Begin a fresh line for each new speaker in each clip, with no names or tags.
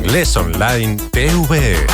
Inglés Online TVE.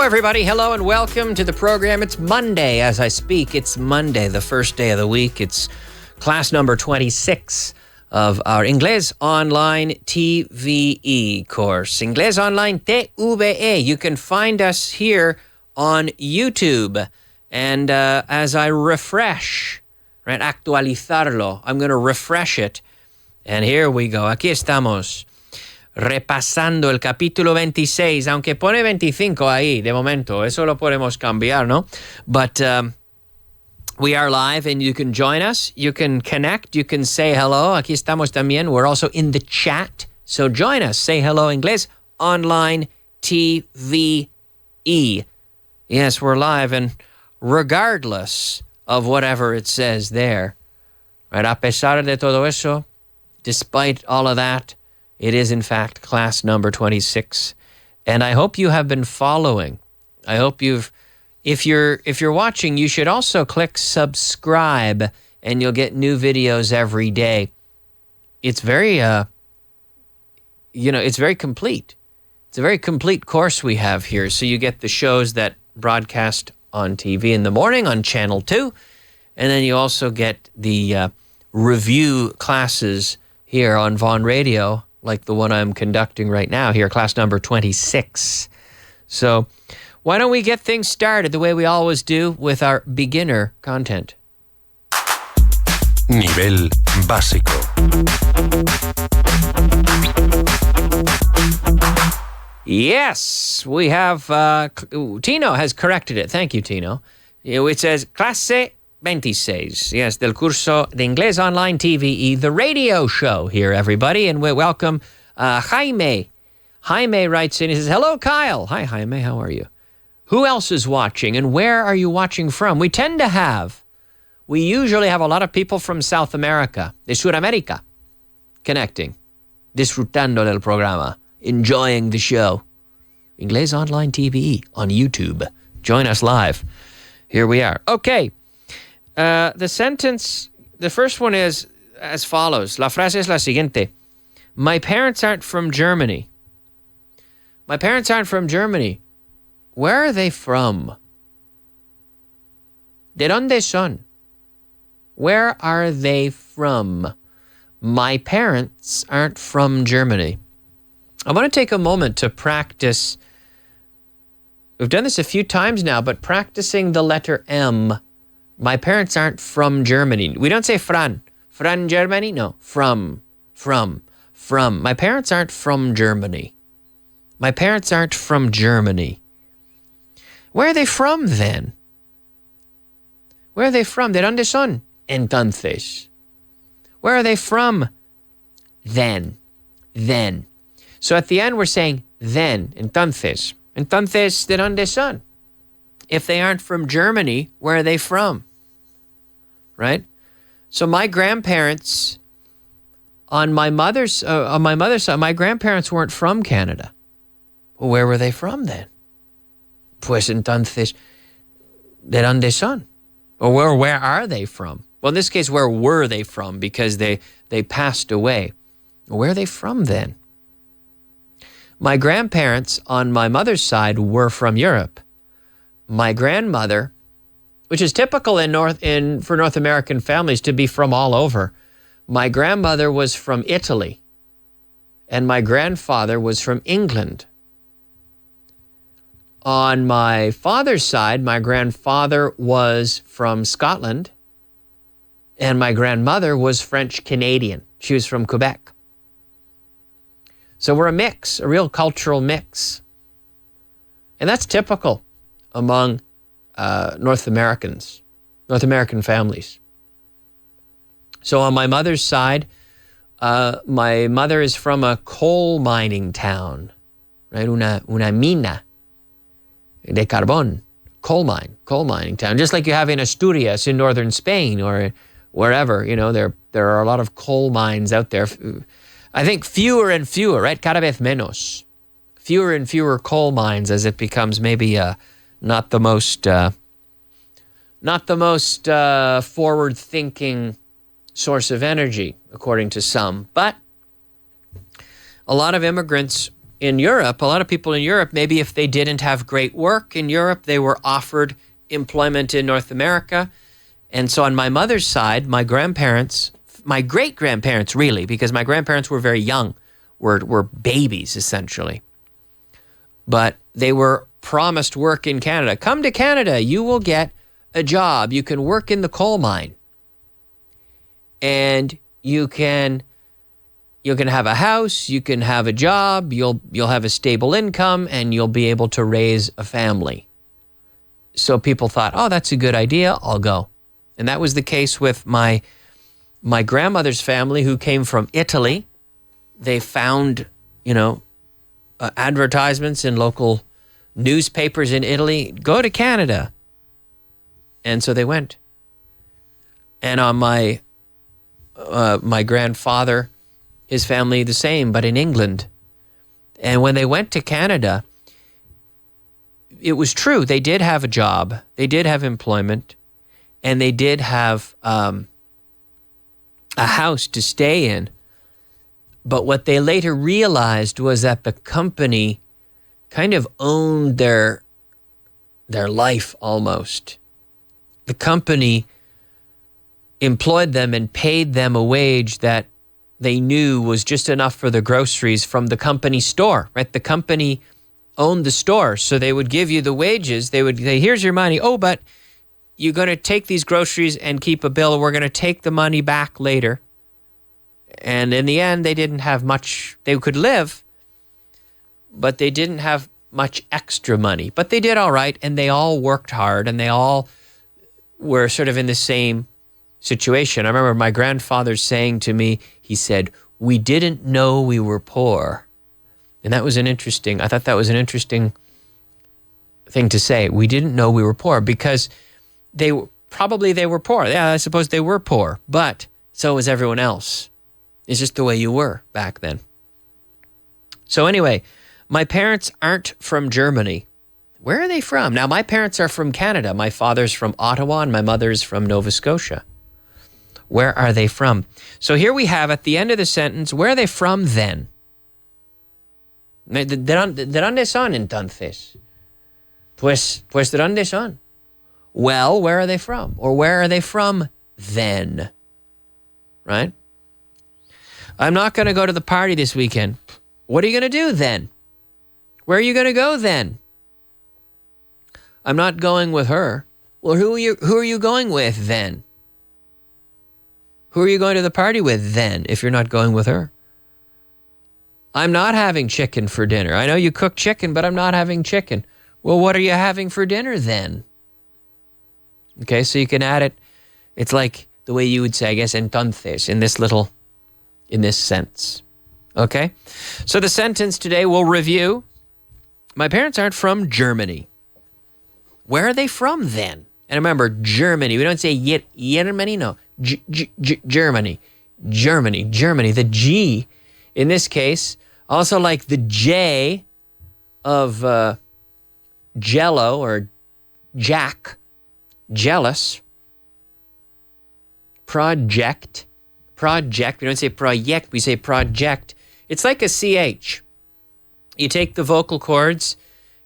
Everybody, hello and welcome to the program. It's Monday as I speak. It's Monday, the first day of the week. It's class number 26 of our Inglés Online TVE course. Inglés Online TVE. You can find us here on YouTube. And as I refresh, right, actualizarlo, I'm going to refresh it. And here we go. Aquí estamos. Repasando el capítulo 26, aunque pone 25 ahí, de momento, eso lo podemos cambiar, ¿no? But we are live and you can join us, you can connect, you can say hello. Aquí estamos también. We're also in the chat, so join us. Say hello, Inglés Online TVE. Yes, we're live, and regardless of whatever it says there, right, a pesar de todo eso, despite all of that, it is, in fact, class number 26, and I hope you have been following. I hope you've, if you're watching, you should also click subscribe, and you'll get new videos every day. It's very, it's very complete. It's a very complete course we have here. So you get the shows that broadcast on TV in the morning on Channel 2, and then you also get the review classes here on Vaughan Radio, like the one I'm conducting right now here, class number 26. So why don't we get things started the way we always do with our beginner content.
Nivel básico.
Yes, we have, Tino has corrected it. Thank you, Tino. It says clase 26, yes, del curso de Inglés Online TVE, the radio show here, everybody, and we welcome Jaime. Jaime writes in, he says, hello, Kyle. Hi, Jaime, how are you? Who else is watching, and where are you watching from? We usually have a lot of people from South America, de Sudamérica, connecting, disfrutando del programa, enjoying the show. Inglés Online TVE on YouTube. Join us live. Here we are. Okay. The first one is as follows. La frase es la siguiente. My parents aren't from Germany. My parents aren't from Germany. Where are they from? ¿De dónde son? Where are they from? My parents aren't from Germany. I want to take a moment to practice. We've done this a few times now, but practicing the letter M. My parents aren't from Germany. We don't say Fran. Fran, Germany? No. From. My parents aren't from Germany. My parents aren't from Germany. Where are they from then? Where are they from? ¿De dónde son? Entonces. Where are they from? Then. So at the end we're saying then. Entonces. Entonces, ¿de dónde son? If they aren't from Germany, where are they from? Right? So my grandparents on my mother's side, my grandparents weren't from Canada. Well, where were they from then? Pues entonces, ¿de dónde son? Or where are they from? Well, in this case, where were they from? Because they passed away. Where are they from then? My grandparents on my mother's side were from Europe. My grandmother, which is typical for North American families to be from all over. My grandmother was from Italy, and my grandfather was from England. On my father's side, my grandfather was from Scotland, and my grandmother was French-Canadian. She was from Quebec. So we're a mix, a real cultural mix. And that's typical among North American families. So on my mother's side, my mother is from a coal mining town, right? Una mina de carbón, coal mining town. Just like you have in Asturias in northern Spain or wherever, there are a lot of coal mines out there. I think fewer and fewer, right? Cada vez menos. Fewer and fewer coal mines as it becomes maybe not the most forward-thinking source of energy, according to some. But a lot of immigrants in Europe, a lot of people in Europe, maybe if they didn't have great work in Europe, they were offered employment in North America. And so on my mother's side, my grandparents, my great-grandparents really, because my grandparents were very young, were babies essentially. But they were promised work in Canada. Come to Canada, you will get a job. You can work in the coal mine. And you can have a house, you can have a job, you'll have a stable income, and you'll be able to raise a family. So people thought, oh, that's a good idea, I'll go. And that was the case with my grandmother's family who came from Italy. They found, advertisements in local newspapers in Italy, go to Canada. And so they went. And on my grandfather, his family the same, but in England. And when they went to Canada, it was true. They did have a job. They did have employment. And they did have a house to stay in. But what they later realized was that the company kind of owned their life almost. The company employed them and paid them a wage that they knew was just enough for the groceries from the company store, right? The company owned the store, so they would give you the wages. They would say, here's your money. Oh, but you're going to take these groceries and keep a bill. We're going to take the money back later. And in the end, they didn't have much. They could live, but they didn't have much extra money. But they did all right, and they all worked hard, and they all were sort of in the same situation. I remember my grandfather saying to me, he said, we didn't know we were poor. And I thought that was an interesting thing to say. We didn't know we were poor because they were poor. Yeah, I suppose they were poor, but so was everyone else. It's just the way you were back then. So anyway, my parents aren't from Germany. Where are they from? Now, my parents are from Canada. My father's from Ottawa and my mother's from Nova Scotia. Where are they from? So here we have at the end of the sentence, where are they from then? ¿De dónde son entonces? Pues ¿de dónde son? Well, where are they from? Or where are they from then? Right? I'm not going to go to the party this weekend. What are you going to do then? Where are you going to go then? I'm not going with her. Well, who are you going with then? Who are you going to the party with then if you're not going with her? I'm not having chicken for dinner. I know you cook chicken, but I'm not having chicken. Well, what are you having for dinner then? Okay, so you can add it. It's like the way you would say, I guess, entonces, in this sense. Okay? So the sentence today we'll review. My parents aren't from Germany. Where are they from then? And remember, Germany. We don't say Germany, no. Germany. The G, in this case, also like the J of Jello or Jack, jealous. Project. We don't say project, we say project. It's like a CH. You take the vocal cords,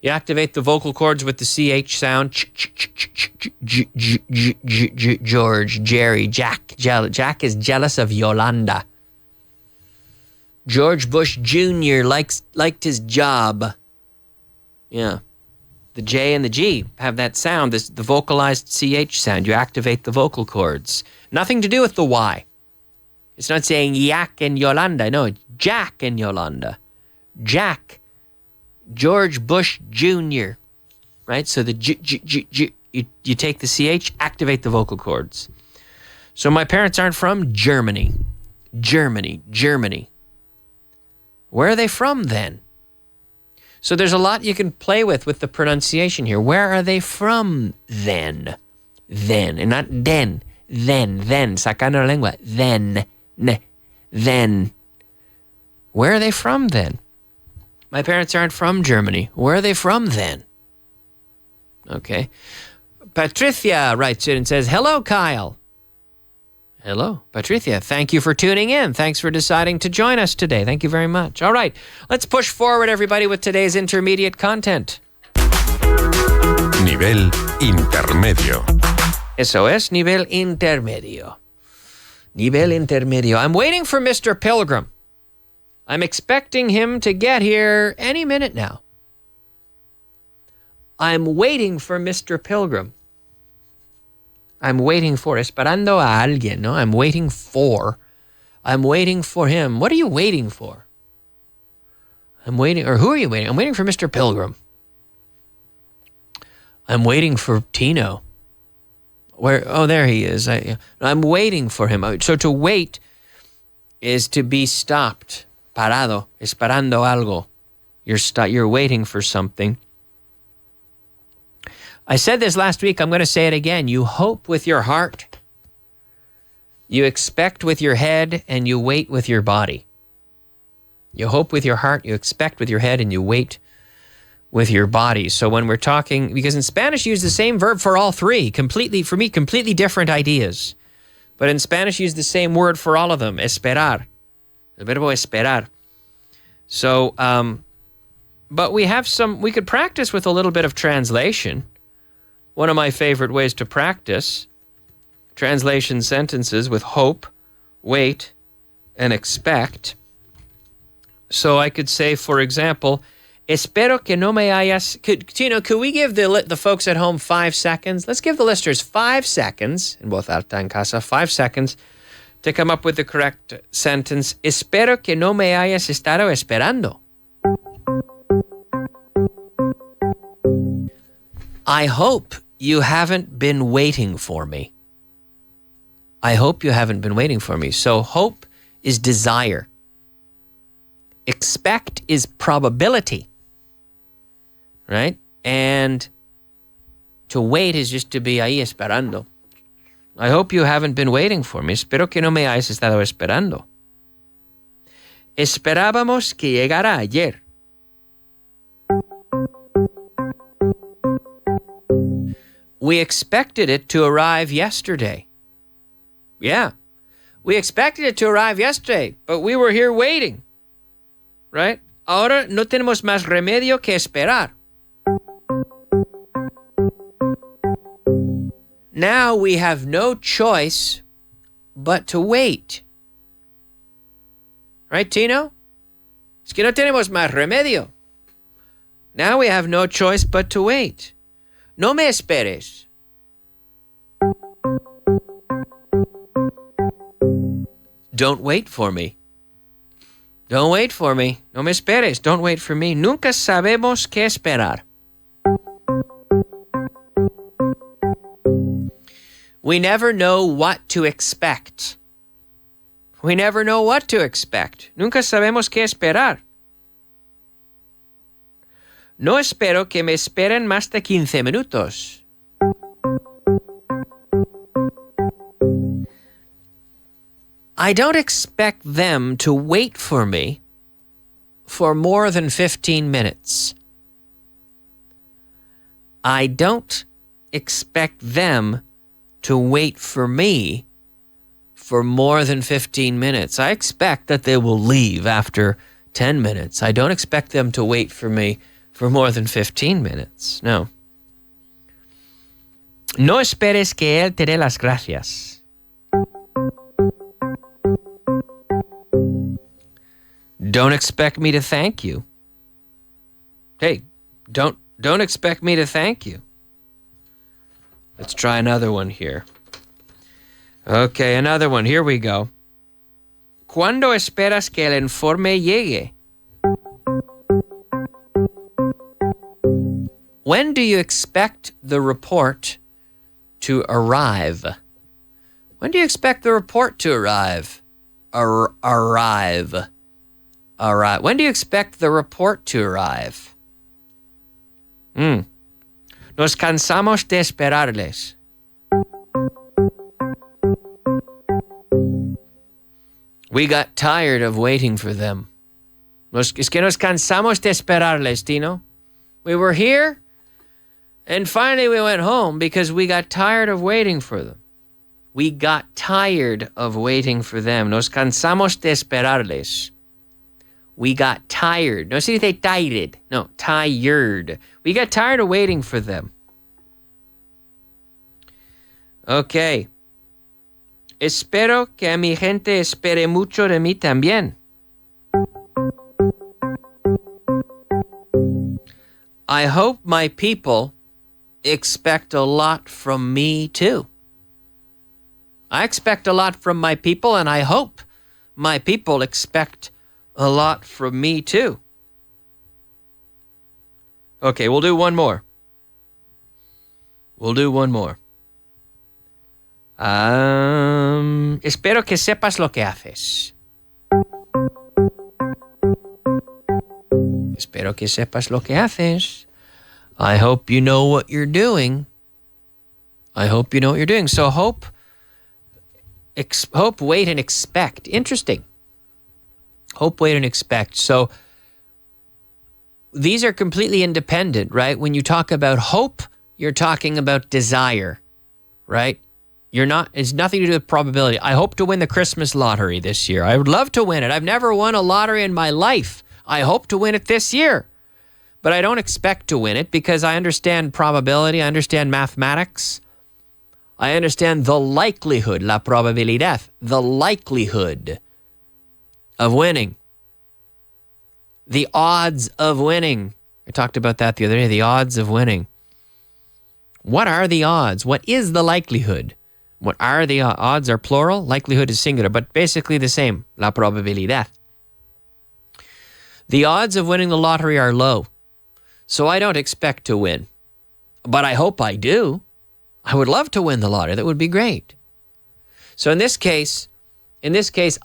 you activate the vocal cords with the CH sound. George, Jerry, Jack. Jack is jealous of Yolanda. George Bush Jr. liked his job. Yeah. The J and the G have that sound, the vocalized CH sound. You activate the vocal cords. Nothing to do with the Y. It's not saying Yak and Yolanda. No, it's Jack and Yolanda. Jack. George Bush Jr. Right? So the G, you take the CH, activate the vocal cords. So my parents aren't from Germany. Germany. Where are they from then? So there's a lot you can play with the pronunciation here. Where are they from then? Then, and not den. Then. Sacando la lengua. Then. Where are they from then? My parents aren't from Germany. Where are they from then? Okay. Patricia writes in and says, hello, Kyle. Hello, Patricia. Thank you for tuning in. Thanks for deciding to join us today. Thank you very much. All right, let's push forward, everybody, with today's intermediate content.
Nivel intermedio.
Eso es nivel intermedio. Nivel intermedio. I'm waiting for Mr. Pilgrim. I'm expecting him to get here any minute now. I'm waiting for Mr. Pilgrim. I'm waiting for, esperando a alguien, no? I'm waiting for him. What are you waiting for? I'm waiting, or who are you waiting? I'm waiting for Mr. Pilgrim. I'm waiting for Tino. Where? Oh, there he is. I'm waiting for him. So to wait is to be stopped. Parado, esperando algo. You're waiting for something. I said this last week. I'm going to say it again. You hope with your heart. You expect with your head, and you wait with your body. You hope with your heart, you expect with your head, and you wait with your body. So when we're talking, because in Spanish you use the same verb for all three, completely different ideas. But in Spanish you use the same word for all of them, esperar. El verbo esperar. So, but we could practice with a little bit of translation. One of my favorite ways to practice translation sentences with hope, wait, and expect. So I could say, for example, espero que no me hayas... Could we give the folks at home 5 seconds? Let's give the listeners 5 seconds, en voz alta en casa, 5 seconds to come up with the correct sentence. Espero que no me hayas estado esperando. I hope you haven't been waiting for me. I hope you haven't been waiting for me. So hope is desire. Expect is probability. Right? And to wait is just to be ahí esperando. I hope you haven't been waiting for me. Espero que no me hayas estado esperando. Esperábamos que llegara ayer. We expected it to arrive yesterday. Yeah. We expected it to arrive yesterday, but we were here waiting. Right? Ahora no tenemos más remedio que esperar. Now we have no choice but to wait. Right, Tino? Es que no tenemos más remedio. Now we have no choice but to wait. No me esperes. Don't wait for me. Don't wait for me. No me esperes. Don't wait for me. Nunca sabemos qué esperar. We never know what to expect. We never know what to expect. Nunca sabemos qué esperar. No espero que me esperen más de 15 minutos. I don't expect them to wait for me for more than 15 minutes. I don't expect them to wait for me for more than 15 minutes. I expect that they will leave after 10 minutes. I don't expect them to wait for me for more than 15 minutes. No. No esperes que él te dé las gracias. Don't expect me to thank you. Hey, don't expect me to thank you. Let's try another one here. Okay, another one. Here we go. ¿Cuándo esperas que el informe llegue? When do you expect the report to arrive? When do you expect the report to arrive? Arrive. When do you expect the report to arrive? Nos cansamos de esperarles. We got tired of waiting for them. Es que nos cansamos de esperarles, Tino. We were here, and finally we went home because we got tired of waiting for them. We got tired of waiting for them. Nos cansamos de esperarles. We got tired. No se dice tired. No, tired. We got tired of waiting for them. Okay. Espero que a mi gente espere mucho de mí también. I hope my people expect a lot from me too. I expect a lot from my people, and I hope my people expect a lot from me too. Okay, we'll do one more. Espero que sepas lo que haces. Espero que sepas lo que haces. I hope you know what you're doing. So hope, wait, and expect. Interesting. Hope, wait, and expect. So these are completely independent, right? When you talk about hope, you're talking about desire, right? It's nothing to do with probability. I hope to win the Christmas lottery this year. I would love to win it. I've never won a lottery in my life. I hope to win it this year. But I don't expect to win it because I understand probability. I understand mathematics. I understand the likelihood, la probabilidad, the likelihood of winning. The odds of winning. I talked about that the other day, the odds of winning. What are the odds? What is the likelihood? What are the odds? Are plural. Likelihood is singular, but basically the same. La probabilidad. The odds of winning the lottery are low. So I don't expect to win. But I hope I do. I would love to win the lottery. That would be great. So in this case,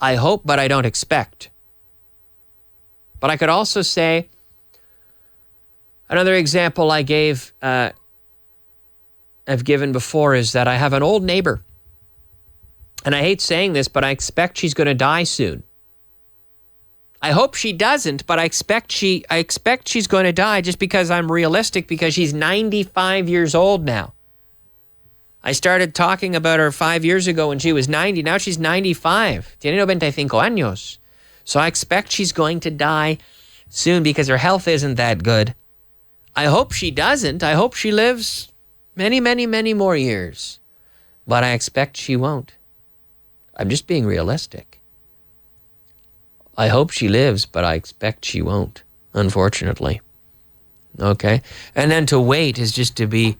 I hope, but I don't expect. But I could also say, another example I've given before is that I have an old neighbor. And I hate saying this, but I expect she's going to die soon. I hope she doesn't, but I expect she's going to die just because I'm realistic, because she's 95 years old now. I started talking about her 5 years ago when she was 90. Now she's 95. Tiene 95 años. So I expect she's going to die soon because her health isn't that good. I hope she doesn't. I hope she lives many, many, many more years. But I expect she won't. I'm just being realistic. I hope she lives, but I expect she won't, unfortunately. Okay? And then to wait is just to be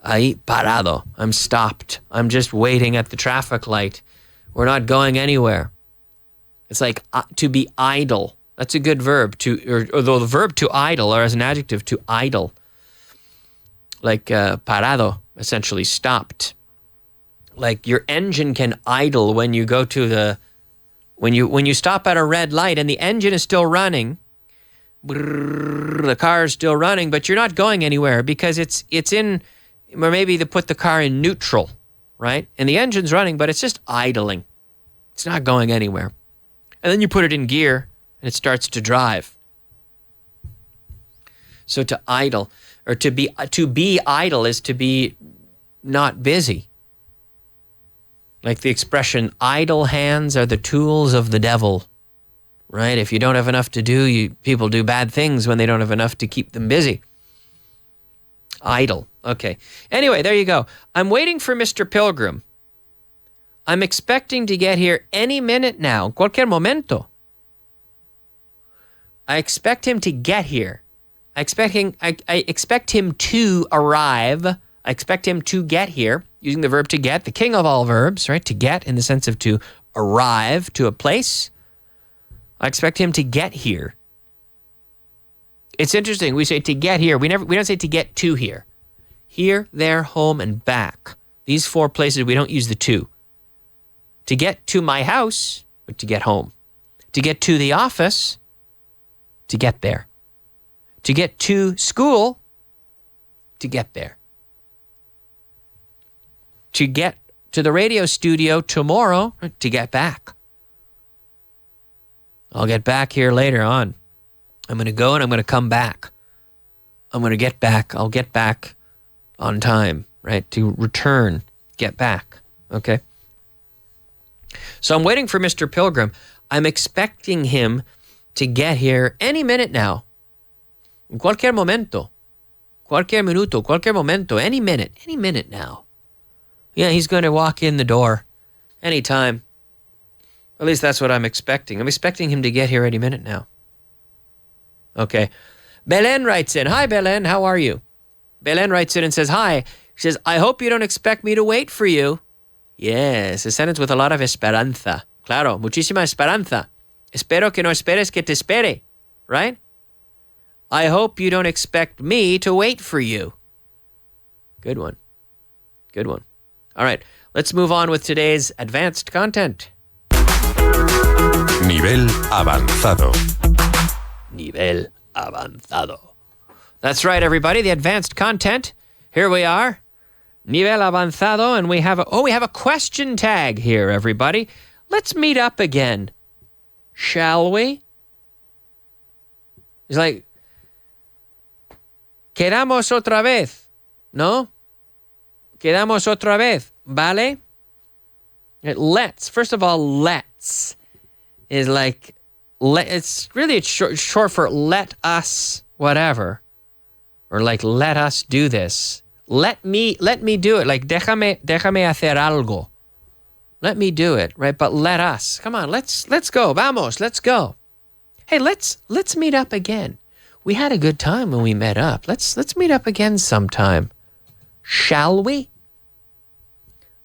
ahí parado. I'm stopped. I'm just waiting at the traffic light. We're not going anywhere. It's like to be idle. That's a good verb. Or the verb to idle, or as an adjective, to idle. Like parado, essentially stopped. Like your engine can idle when you go to when you stop at a red light and the engine is still running. The car is still running, but you're not going anywhere because it's in, or maybe they put the car in neutral, right? And the engine's running, but it's just idling. It's not going anywhere. And then you put it in gear and it starts to drive. So to idle, or to be idle is to be not busy. Like the expression, idle hands are the tools of the devil, right? If you don't have enough to do, people do bad things when they don't have enough to keep them busy. Idle. Okay. Anyway, there you go. I'm waiting for Mr. Pilgrim. I'm expecting to get here any minute now, cualquier momento. I expect him to get here. I expect him to arrive. I expect him to get here, using the verb to get, the king of all verbs, right? To get in the sense of to arrive to a place. I expect him to get here. It's interesting. We say to get here. We don't say to get to here. Here, there, home, and back. These four places, we don't use the to. To get to my house, but to get home. To get to the office, to get there. To get to school, to get there. To get to the radio studio tomorrow to get back. I'll get back here later on. I'm going to go and I'm going to come back. I'm going to get back. I'll get back on time, right? To return, get back. Okay? So I'm waiting for Mr. Pilgrim. I'm expecting him to get here any minute now. En cualquier momento. Cualquier minuto, cualquier momento, any minute now. Yeah, he's going to walk in the door anytime. At least that's what I'm expecting. I'm expecting him to get here any minute now. Okay. Belen writes in. Hi, Belen. How are you? Belen writes in and says, hi. She says, I hope you don't expect me to wait for you. Yes, a sentence with a lot of esperanza. Claro, muchísima esperanza. Espero que no esperes que te espere. Right? I hope you don't expect me to wait for you. Good one. Good one. All right, let's move on with today's advanced content.
Nivel avanzado.
Nivel avanzado. That's right, everybody, the advanced content. Here we are. Nivel avanzado, and we have a question tag here, everybody. Let's meet up again. Shall we? It's like, quedamos otra vez, ¿no? Quedamos otra vez, ¿vale? Let's. First of all, let's is like, it's short for let us whatever. Or like, let us do this. Let me do it. Like, déjame hacer algo. Let me do it, right? But let us. Come on, let's go. Vamos, let's go. Hey, let's meet up again. We had a good time when we met up. Let's meet up again sometime. Shall we?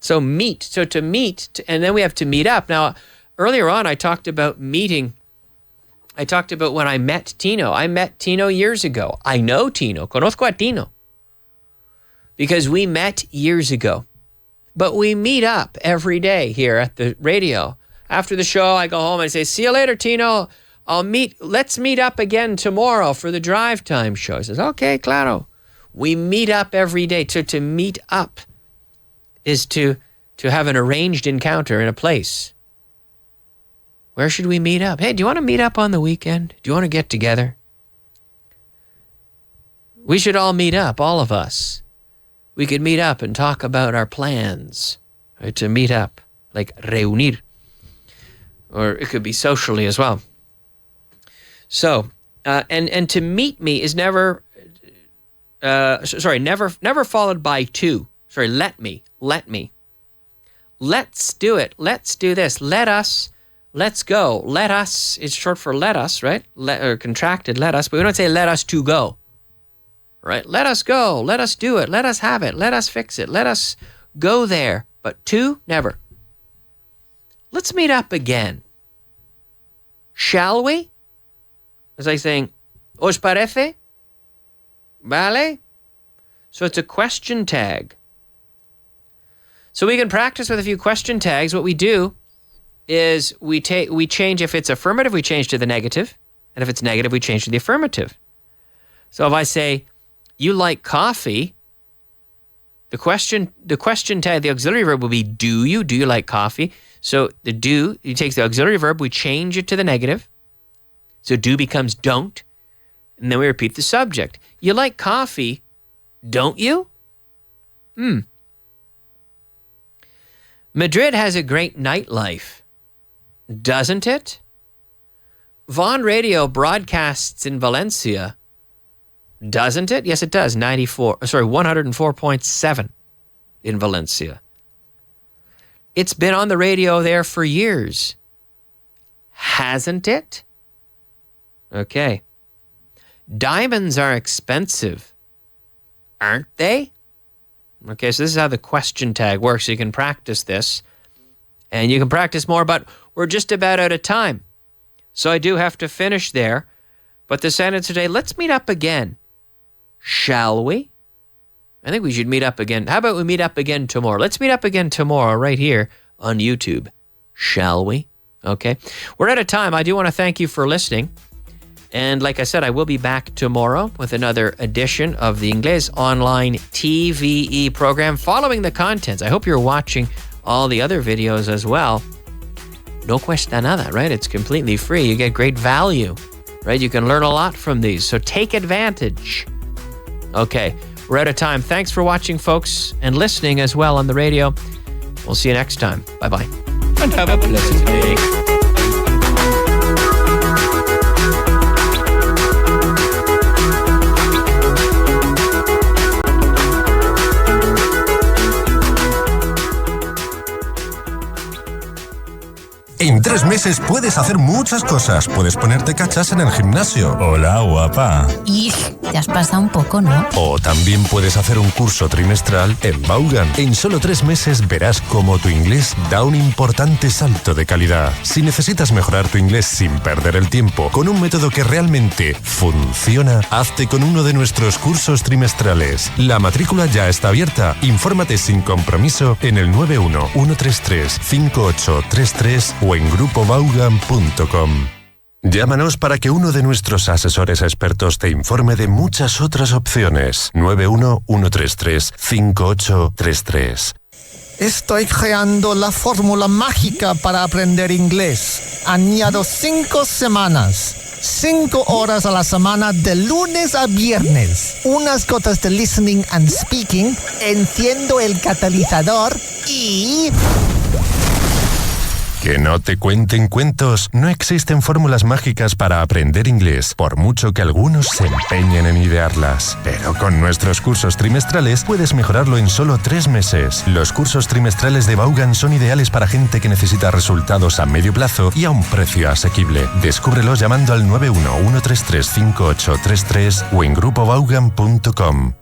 So meet. So to meet, and then we have to meet up. Now, earlier on, I talked about meeting. I talked about when I met Tino. I met Tino years ago. I know Tino. Conozco a Tino. Because we met years ago. But we meet up every day here at the radio. After the show, I go home and I say, see you later, Tino. Let's meet up again tomorrow for the drive time show. He says, okay, claro. We meet up every day. To meet up is to have an arranged encounter in a place. Where should we meet up? Hey, do you want to meet up on the weekend? Do you want to get together? We should all meet up, all of us. We could meet up and talk about our plans, right? To meet up, like reunir. Or it could be socially as well. So, and to meet me is never followed by to. Sorry, let me. Let's do it. Let's do this. Let us. Let's go. Let us is short for let us, right? Or contracted let us, but we don't say let us to go. Right? Let us go. Let us do it. Let us have it. Let us fix it. Let us go there. But to, never. Let's meet up again. Shall we? It's like saying, ¿os parece? ¿Vale? So it's a question tag. So we can practice with a few question tags. What we do is we change, if it's affirmative, we change to the negative. And if it's negative, we change to the affirmative. So if I say, you like coffee, the question tag, the auxiliary verb will be do you? Do you like coffee? So the do, you take the auxiliary verb, we change it to the negative. So do becomes don't. And then we repeat the subject. You like coffee, don't you? Madrid has a great nightlife, doesn't it? Vaughan Radio broadcasts in Valencia, doesn't it? Yes, it does. 104.7 in Valencia. It's been on the radio there for years, hasn't it? Okay. Diamonds are expensive, aren't they? Okay, so this is how the question tag works. You can practice this, and you can practice more, but we're just about out of time. So I do have to finish there. But the sentence today, let's meet up again. Shall we? I think we should meet up again. How about we meet up again tomorrow? Let's meet up again tomorrow right here on YouTube. Shall we? Okay. We're out of time. I do want to thank you for listening. And like I said, I will be back tomorrow with another edition of the Inglés Online TVE program following the contents. I hope you're watching all the other videos as well. No cuesta nada, right? It's completely free. You get great value, right? You can learn a lot from these, so take advantage. Okay, we're out of time. Thanks for watching, folks, and listening as well on the radio. We'll see you next time. Bye-bye. And have a blessed day.
En 3 meses puedes hacer muchas cosas. Puedes ponerte cachas en el gimnasio.
Hola, guapa.
Y te has pasado un poco, ¿no?
O también puedes hacer un curso trimestral en Vaughan. En solo 3 meses verás cómo tu inglés da un importante salto de calidad. Si necesitas mejorar tu inglés sin perder el tiempo, con un método que realmente funciona, hazte con uno de nuestros cursos trimestrales. La matrícula ya está abierta. Infórmate sin compromiso en el 91-133-5833 o en grupovaughan.com. Llámanos para que uno de nuestros asesores expertos te informe de muchas otras opciones. 91-133-5833.
Estoy creando la fórmula mágica para aprender inglés. Añado 5 semanas. 5 horas a la semana de lunes a viernes. Unas gotas de listening and speaking. Enciendo el catalizador y...
Que no te cuenten cuentos. No existen fórmulas mágicas para aprender inglés, por mucho que algunos se empeñen en idearlas. Pero con nuestros cursos trimestrales puedes mejorarlo en solo 3 meses. Los cursos trimestrales de Vaughan son ideales para gente que necesita resultados a medio plazo y a un precio asequible. Descúbrelos llamando al 91-133-5833 o en grupovaughan.com.